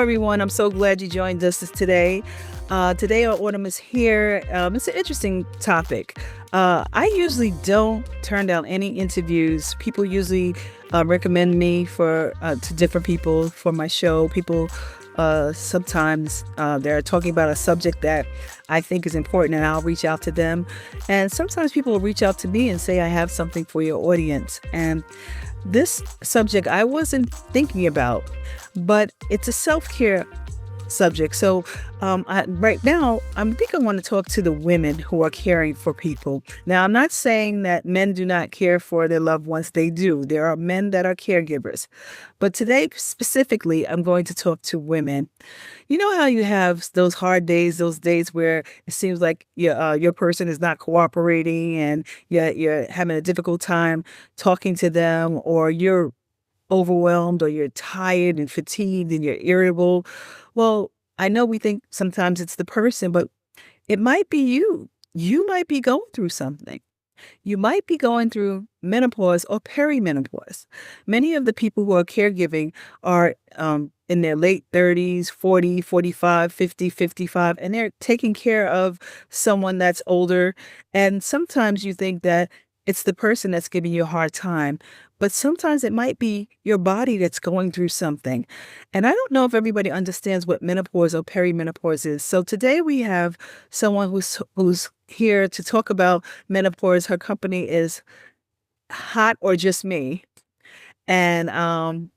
everyone. I'm so glad you joined us today. Today, our Autumn is here. It's an interesting topic. I usually don't turn down any interviews. People usually recommend me to different people for my show. People sometimes they're talking about a subject that I think is important, and I'll reach out to them. And sometimes people will reach out to me and say, I have something for your audience. And this subject I wasn't thinking about, but it's a self-care subject. So right now, I think I want to talk to the women who are caring for people. Now, I'm not saying that men do not care for their loved ones. They do. There are men that are caregivers. But today, specifically, I'm going to talk to women. You know how you have those hard days, those days where it seems like your person is not cooperating and you're having a difficult time talking to them, or you're overwhelmed, or you're tired and fatigued and you're irritable. Well, I know we think sometimes it's the person, but it might be you. You might be going through something. You might be going through menopause or perimenopause. Many of the people who are caregiving are in their late 30s, 40, 45, 50, 55, and they're taking care of someone that's older. And sometimes you think that it's the person that's giving you a hard time, but sometimes it might be your body that's going through something. And I don't know if everybody understands what menopause or perimenopause is. So today we have someone who's here to talk about menopause. Her company is Hot or Just Me. And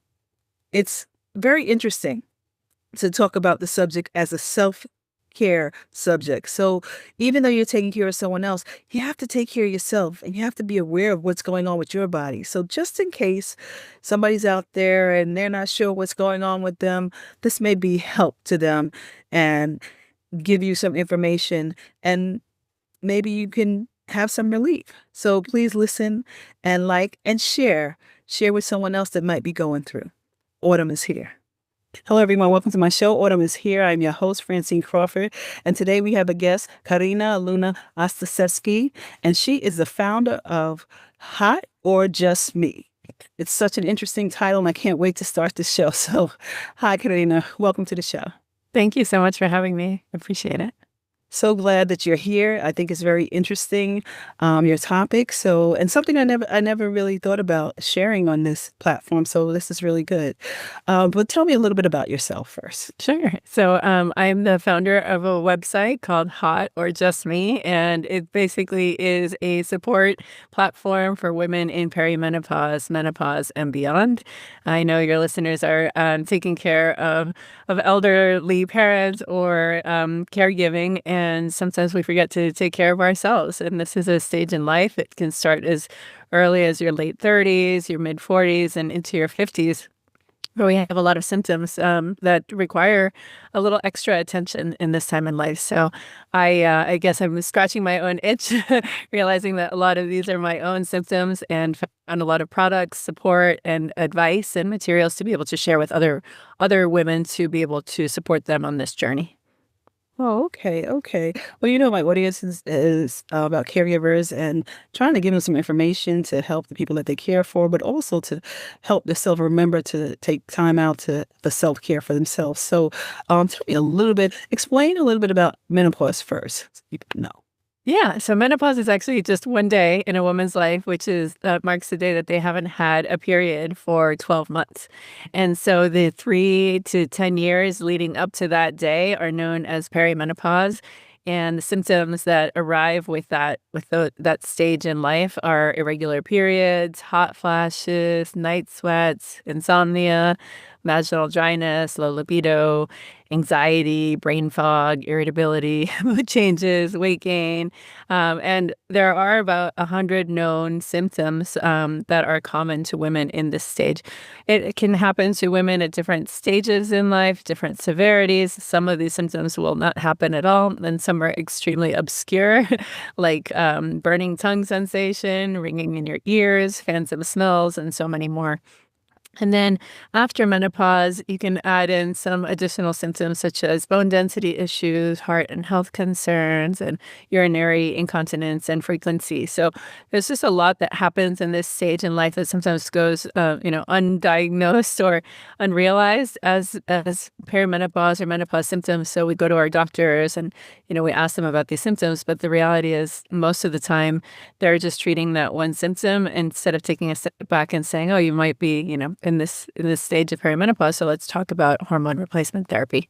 it's very interesting to talk about the subject as a self-care subject. So even though you're taking care of someone else, you have to take care of yourself, and you have to be aware of what's going on with your body. So just in case somebody's out there and they're not sure what's going on with them, this may be help to them and give you some information, and maybe you can have some relief. So please listen and like and share with someone else that might be going through. Autumn is here. Hello, everyone. Welcome to my show. Autumn is here. I'm your host, Francine Crawford. And today we have a guest, Carin Luna Ostaseski, and she is the founder of Hot or Just Me. It's such an interesting title, and I can't wait to start the show. So, hi, Carin. Welcome to the show. Thank you so much for having me. I appreciate it. So glad that you're here. I think it's very interesting, your topic. So, and something I never really thought about sharing on this platform. So this is really good. But tell me a little bit about yourself first. Sure. So I'm the founder of a website called Hot or Just Me, and it basically is a support platform for women in perimenopause, menopause, and beyond. I know your listeners are taking care of elderly parents or caregiving. And sometimes we forget to take care of ourselves. And this is a stage in life. It can start as early as your late 30s, your mid 40s, and into your 50s, where we have a lot of symptoms that require a little extra attention in this time in life. So I guess I'm scratching my own itch, realizing that a lot of these are my own symptoms, and found a lot of products, support, and advice and materials to be able to share with other women to be able to support them on this journey. Oh, okay. Well, my audience is about caregivers, and trying to give them some information to help the people that they care for, but also to help themselves remember to take time out for self-care for themselves. So tell me explain a little bit about menopause first, so people know. Yeah, so menopause is actually just one day in a woman's life, which marks the day that they haven't had a period for 12 months. And so the 3 to 10 years leading up to that day are known as perimenopause. And the symptoms that arrive with that stage in life are irregular periods, hot flashes, night sweats, insomnia, vaginal dryness, low libido, anxiety, brain fog, irritability, mood changes, weight gain. And there are about 100 known symptoms that are common to women in this stage. It can happen to women at different stages in life, different severities. Some of these symptoms will not happen at all, and some are extremely obscure, like burning tongue sensation, ringing in your ears, phantom smells, and so many more. And then after menopause, you can add in some additional symptoms such as bone density issues, heart and health concerns, and urinary incontinence and frequency. So there's just a lot that happens in this stage in life that sometimes goes, undiagnosed or unrealized as perimenopause or menopause symptoms. So we go to our doctors and, we ask them about these symptoms. But the reality is most of the time they're just treating that one symptom instead of taking a step back and saying, oh, you might be, in this stage of perimenopause. So let's talk about hormone replacement therapy.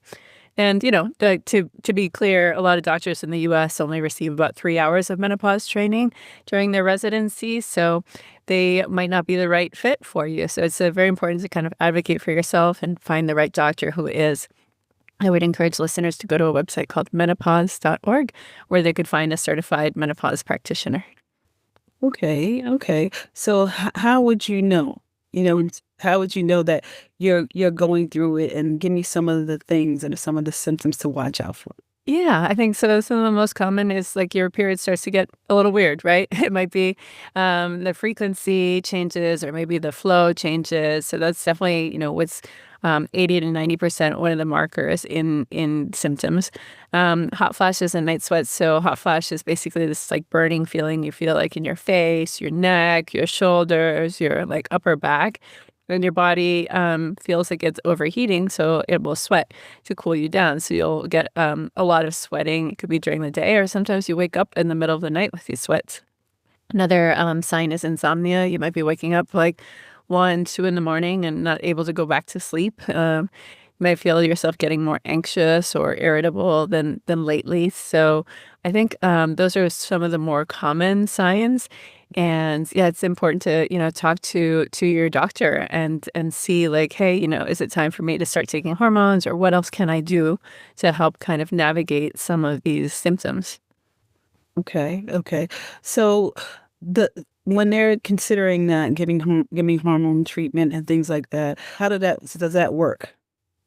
And, to be clear, a lot of doctors in the U.S. only receive about 3 hours of menopause training during their residency. So they might not be the right fit for you. So it's very important to kind of advocate for yourself and find the right doctor who is. I would encourage listeners to go to a website called menopause.org where they could find a certified menopause practitioner. Okay, okay. So how would you know? How would you know that you're going through it, and give me some of the things and some of the symptoms to watch out for? Yeah, I think so. Some of the most common is like your period starts to get a little weird, right? It might be the frequency changes or maybe the flow changes. So that's definitely, what's 80 to 90% one of the markers in symptoms. Hot flashes and night sweats. So hot flash is basically this like burning feeling you feel like in your face, your neck, your shoulders, your like upper back. And your body feels like it's overheating, so it will sweat to cool you down. So you'll get a lot of sweating. It could be during the day, or sometimes you wake up in the middle of the night with these sweats. Another sign is insomnia. You might be waking up like 1, 2 in the morning and not able to go back to sleep. You might feel yourself getting more anxious or irritable than lately. So I think those are some of the more common signs. And yeah, it's important to, talk to your doctor and see like, hey, is it time for me to start taking hormones, or what else can I do to help kind of navigate some of these symptoms? Okay, okay. So the when they're considering that giving hormone treatment and things like that, how does that work?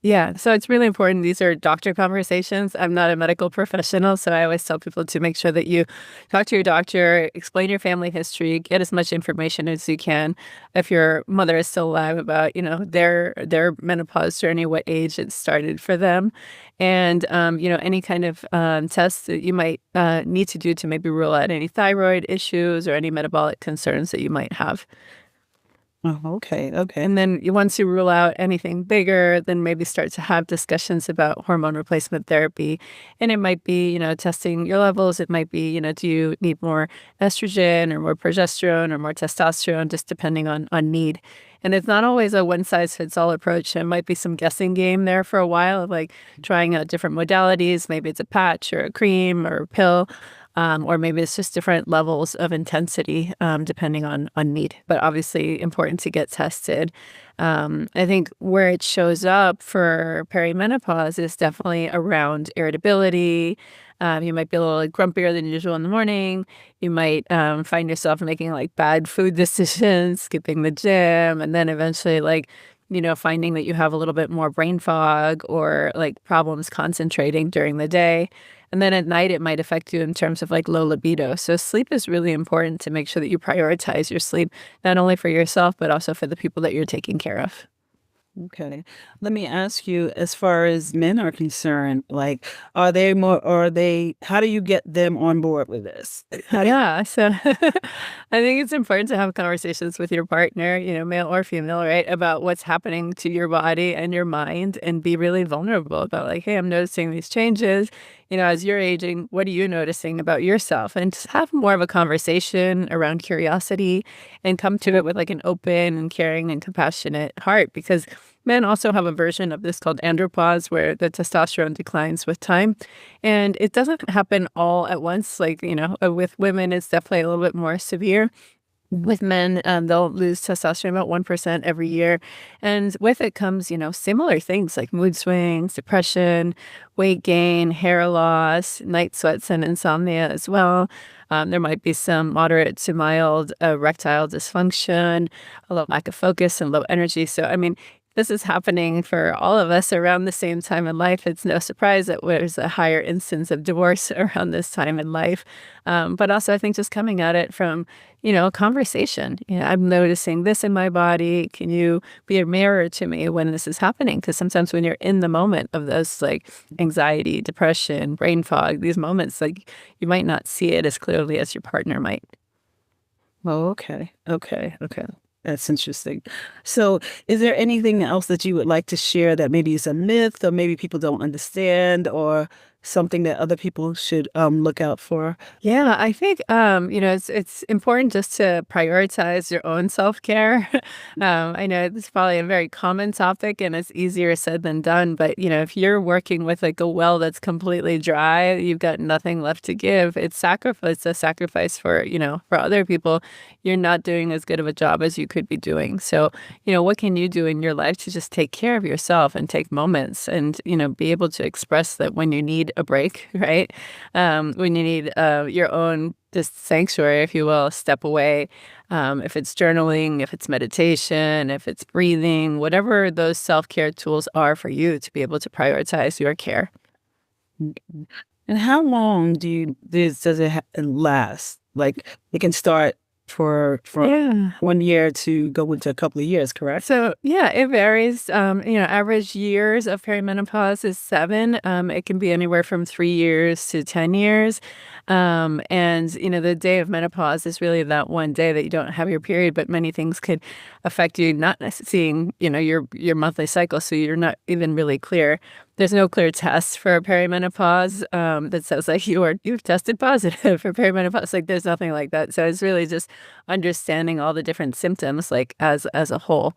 Yeah, so it's really important. These are doctor conversations. I'm not a medical professional, so I always tell people to make sure that you talk to your doctor, explain your family history, get as much information as you can. If your mother is still alive, about their menopause journey, what age it started for them, and any kind of tests that you might need to do to maybe rule out any thyroid issues or any metabolic concerns that you might have. Oh, okay, okay. And then once you rule out anything bigger, then maybe start to have discussions about hormone replacement therapy. And it might be, testing your levels. It might be, do you need more estrogen or more progesterone or more testosterone, just depending on need. And it's not always a one size fits all approach. There might be some guessing game there for a while, like trying out different modalities. Maybe it's a patch or a cream or a pill. Or maybe it's just different levels of intensity depending on need. But obviously important to get tested. I think where it shows up for perimenopause is definitely around irritability. You might be a little like, grumpier than usual in the morning. You might find yourself making like bad food decisions, skipping the gym, and then eventually finding that you have a little bit more brain fog or like problems concentrating during the day. And then at night, it might affect you in terms of like low libido. So sleep is really important to make sure that you prioritize your sleep, not only for yourself, but also for the people that you're taking care of. Okay. Let me ask you, as far as men are concerned, like, how do you get them on board with this? Yeah, so I think it's important to have conversations with your partner, male or female, right, about what's happening to your body and your mind, and be really vulnerable about like, hey, I'm noticing these changes. As you're aging, what are you noticing about yourself? And just have more of a conversation around curiosity and come to it with like an open and caring and compassionate heart, because men also have a version of this called andropause, where the testosterone declines with time. And it doesn't happen all at once. Like, with women, it's definitely a little bit more severe. With men, they'll lose testosterone about 1% every year. And with it comes, similar things like mood swings, depression, weight gain, hair loss, night sweats, and insomnia as well. There might be some moderate to mild erectile dysfunction, a low lack of focus, and low energy. So, I mean, this is happening for all of us around the same time in life. It's no surprise that there's a higher instance of divorce around this time in life. But also, I think just coming at it from, a conversation. I'm noticing this in my body. Can you be a mirror to me when this is happening? Because sometimes when you're in the moment of those like anxiety, depression, brain fog, these moments, like you might not see it as clearly as your partner might. Oh, okay. Okay. Okay. That's interesting. So, is there anything else that you would like to share that maybe is a myth or maybe people don't understand or something that other people should look out for? Yeah, I think it's important just to prioritize your own self-care. I know this is probably a very common topic and it's easier said than done, but if you're working with like a well that's completely dry, you've got nothing left to give. It's a sacrifice for, for other people. You're not doing as good of a job as you could be doing. So, what can you do in your life to just take care of yourself and take moments and, be able to express that when you need a break, right? When you need your own just sanctuary, if you will, step away. If it's journaling, if it's meditation, if it's breathing, whatever those self-care tools are for you to be able to prioritize your care. And how long does it last? Like it can start for Yeah. 1 year to go into a couple of years, correct? So yeah, it varies. Average years of perimenopause is 7. It can be anywhere from 3 years to 10 years. And the day of menopause is really that one day that you don't have your period, but many things could affect you not seeing, your monthly cycle. So you're not even really clear. There's no clear test for perimenopause that says like you've tested positive for perimenopause. Like there's nothing like that. So it's really just understanding all the different symptoms like as a whole.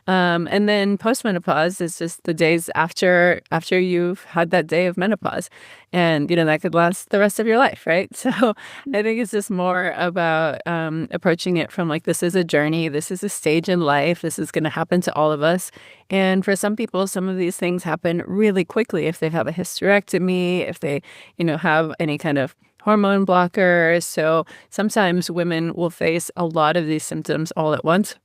And then postmenopause is just the days after you've had that day of menopause. And, that could last the rest of your life, right? So I think it's just more about approaching it from like, this is a journey. This is a stage in life. This is going to happen to all of us. And for some people, some of these things happen really quickly if they have a hysterectomy, if they, have any kind of hormone blockers. So sometimes women will face a lot of these symptoms all at once.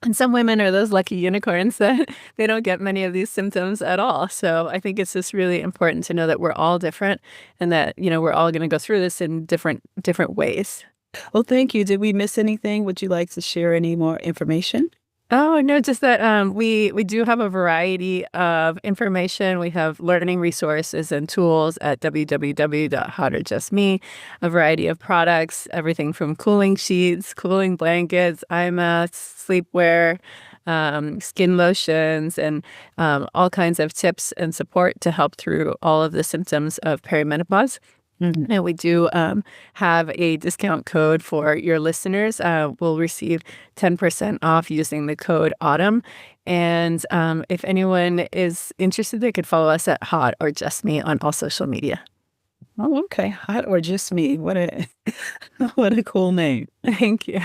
And some women are those lucky unicorns that they don't get many of these symptoms at all. So I think it's just really important to know that we're all different and that, we're all going to go through this in different ways. Well, thank you. Did we miss anything? Would you like to share any more information? Oh, no, just that we do have a variety of information. We have learning resources and tools at www.hotorjustme, a variety of products, everything from cooling sheets, cooling blankets, eye masks, sleepwear, skin lotions, and all kinds of tips and support to help through all of the symptoms of perimenopause. Mm-hmm. And we do have a discount code for your listeners. We'll receive 10% off using the code AUTUMN. And if anyone is interested, they could follow us at Hot or Just Me on all social media. Oh, okay. Hot or Just Me. What a what a cool name. Thank you.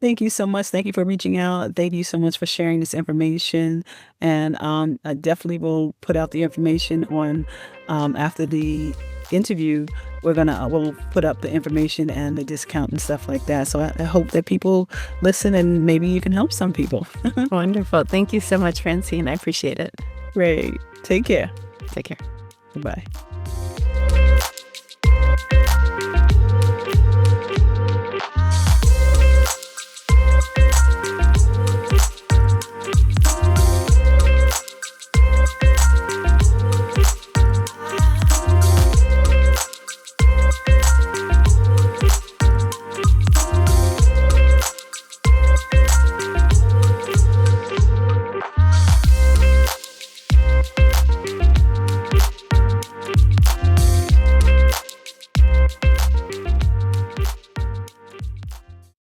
Thank you so much. Thank you for reaching out. Thank you so much for sharing this information. And I definitely will put out the information on after the interview. We'll put up the information and the discount and stuff like that. So I hope that people listen and maybe you can help some people. Wonderful. Thank you so much, Francine. I appreciate it. Great. Take care. Take care. Goodbye.